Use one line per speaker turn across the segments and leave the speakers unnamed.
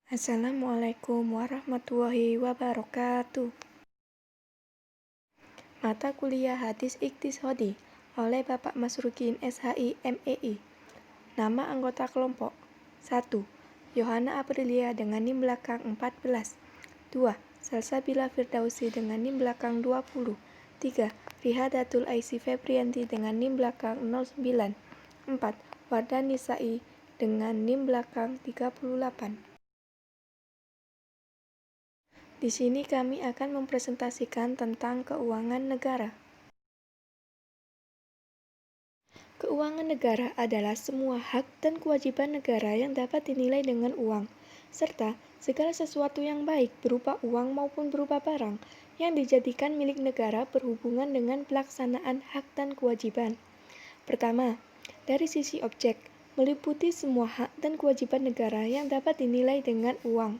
Assalamualaikum warahmatullahi wabarakatuh. Mata kuliah Hadis Iqtisodi oleh Bapak Masrukin SHI MEI. Nama anggota kelompok 1. Yohana Aprilia dengan NIM belakang 14. 2. Salsabila Firdausi dengan NIM belakang 20. 3. Rihadatul Aisy Febrianti dengan NIM belakang 09. 4. Wardani Sai dengan NIM belakang 38. Di sini kami akan mempresentasikan tentang keuangan negara. Keuangan negara adalah semua hak dan kewajiban negara yang dapat dinilai dengan uang, serta segala sesuatu yang baik berupa uang maupun berupa barang yang dijadikan milik negara berhubungan dengan pelaksanaan hak dan kewajiban. Pertama, dari sisi objek, meliputi semua hak dan kewajiban negara yang dapat dinilai dengan uang,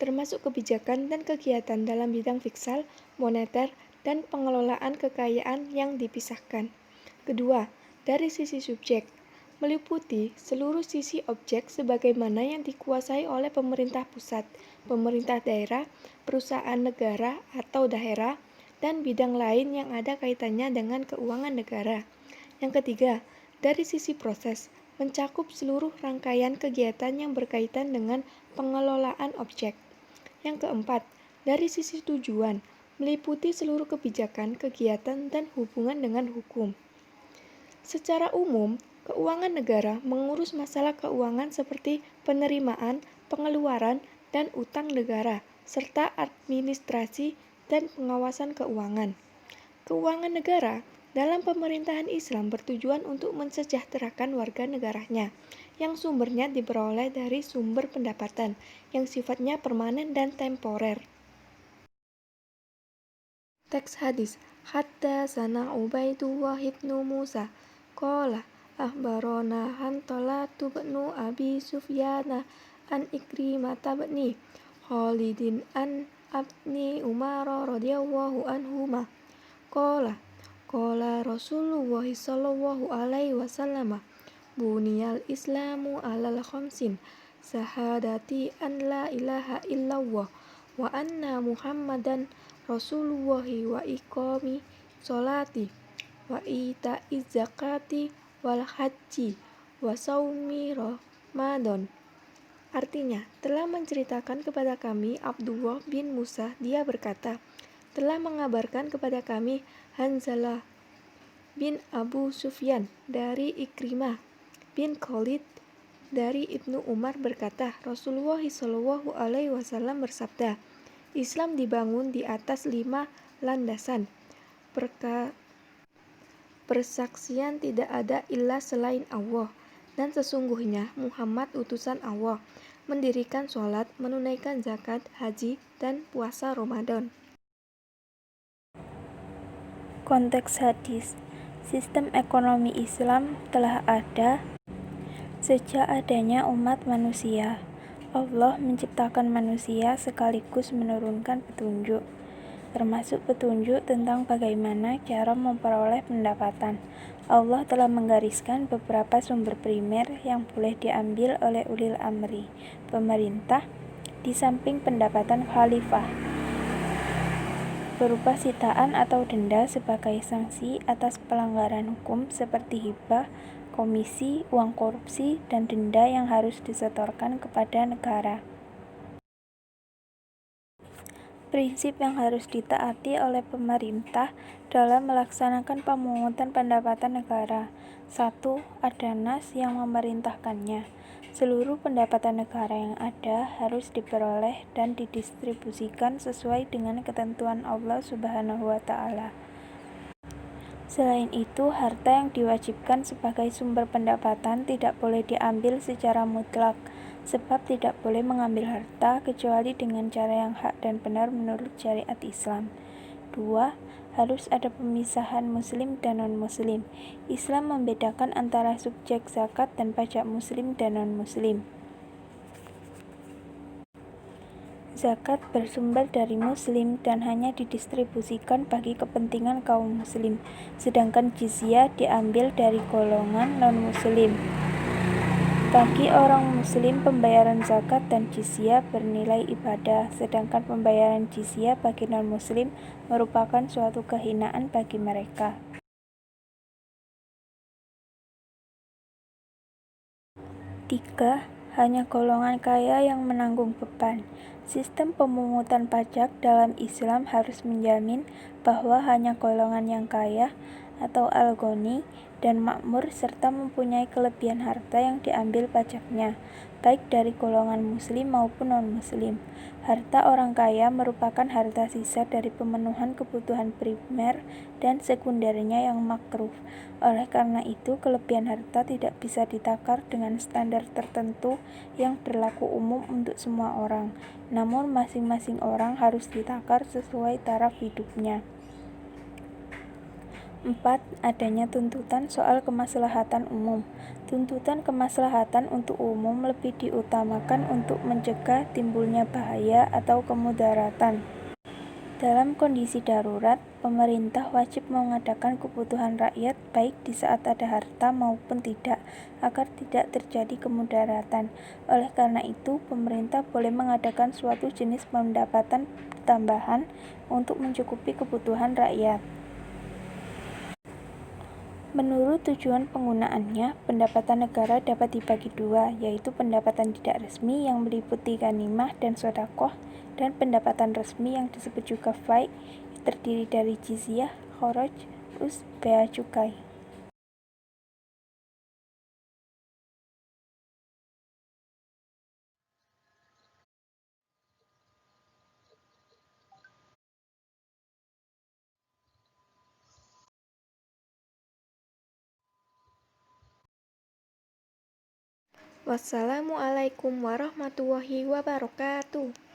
termasuk kebijakan dan kegiatan dalam bidang fiskal, moneter, dan pengelolaan kekayaan yang dipisahkan. Kedua, dari sisi subjek, meliputi seluruh sisi objek sebagaimana yang dikuasai oleh pemerintah pusat, pemerintah daerah, perusahaan negara atau daerah, dan bidang lain yang ada kaitannya dengan keuangan negara. Yang ketiga, dari sisi proses, mencakup seluruh rangkaian kegiatan yang berkaitan dengan pengelolaan objek. Yang keempat, dari sisi tujuan, meliputi seluruh kebijakan, kegiatan, dan hubungan dengan hukum. Secara umum, keuangan negara mengurus masalah keuangan seperti penerimaan, pengeluaran, dan utang negara, serta administrasi dan pengawasan keuangan. Keuangan negara dalam pemerintahan Islam bertujuan untuk mensejahterakan warga negaranya, yang sumbernya diperoleh dari sumber pendapatan, yang sifatnya permanen dan temporer. Teks hadis, Haddatsana Ubaidullah ibnu Musa, qala akhbarana Hantalatu bnu Abi Sufyana an Ikrimah bni Khalidin an Abni Umar radhiyallahu anhuma, qala Rasulullah sallallahu alaihi wasallam, buniyal islamu alal khamsin, sahadati an la ilaha illallah wa anna muhammadan rasulullahi wa iqami sholati wa ita'iz zakati wal haji wa saumi ramadan. Artinya, telah menceritakan kepada kami Abdullah bin Musa, dia berkata, telah mengabarkan kepada kami Hanzalah bin Abu Sufyan dari Ikrimah bin Khalid dari Ibnu Umar berkata, Rasulullah Shallallahu Alaihi Wasallam bersabda, Islam dibangun di atas 5 landasan. Persaksian tidak ada ilah selain Allah, dan sesungguhnya Muhammad utusan Allah, mendirikan sholat, menunaikan zakat, haji, dan puasa Ramadan.
Konteks hadis, sistem ekonomi Islam telah ada sejak adanya umat manusia. Allah menciptakan manusia sekaligus menurunkan petunjuk, termasuk petunjuk tentang bagaimana cara memperoleh pendapatan. Allah telah menggariskan beberapa sumber primer yang boleh diambil oleh ulil amri, pemerintah, di samping pendapatan khalifah, berupa sitaan atau denda sebagai sanksi atas pelanggaran hukum seperti hibah, komisi, uang korupsi, dan denda yang harus disetorkan kepada negara. Prinsip yang harus ditaati oleh pemerintah dalam melaksanakan pemungutan pendapatan negara. 1. Ada nas yang memerintahkannya. Seluruh pendapatan negara yang ada harus diperoleh dan didistribusikan sesuai dengan ketentuan Allah Subhanahu wa Ta'ala. Selain itu, harta yang diwajibkan sebagai sumber pendapatan tidak boleh diambil secara mutlak, sebab tidak boleh mengambil harta kecuali dengan cara yang hak dan benar menurut syariat Islam. 2. Harus ada pemisahan muslim dan non-muslim. Islam membedakan antara subjek zakat dan pajak muslim dan non-muslim. Zakat bersumber dari muslim dan hanya didistribusikan bagi kepentingan kaum muslim, sedangkan jizyah diambil dari golongan non-muslim. Bagi orang Muslim, pembayaran zakat dan jizyah bernilai ibadah, sedangkan pembayaran jizyah bagi non-Muslim merupakan suatu kehinaan bagi mereka. 3. Hanya golongan kaya yang menanggung beban. Sistem pemungutan pajak dalam Islam harus menjamin bahwa hanya golongan yang kaya atau al-ghani dan makmur serta mempunyai kelebihan harta yang diambil pajaknya, baik dari golongan muslim maupun non-muslim. Harta orang kaya merupakan harta sisa dari pemenuhan kebutuhan primer dan sekundernya yang makruh. Oleh karena itu, kelebihan harta tidak bisa ditakar dengan standar tertentu yang berlaku umum untuk semua orang, namun masing-masing orang harus ditakar sesuai taraf hidupnya. 4. Adanya tuntutan soal kemaslahatan umum. Tuntutan kemaslahatan untuk umum lebih diutamakan untuk mencegah timbulnya bahaya atau kemudaratan. Dalam kondisi darurat, pemerintah wajib mengadakan kebutuhan rakyat baik di saat ada harta maupun tidak, agar tidak terjadi kemudaratan. Oleh karena itu, pemerintah boleh mengadakan suatu jenis pendapatan tambahan untuk mencukupi kebutuhan rakyat. Menurut tujuan penggunaannya, pendapatan negara dapat dibagi dua, yaitu pendapatan tidak resmi yang meliputi ghanimah dan sedekah, dan pendapatan resmi yang disebut juga fai, terdiri dari jizyah, kharaj, bea cukai.
Wassalamualaikum warahmatullahi wabarakatuh.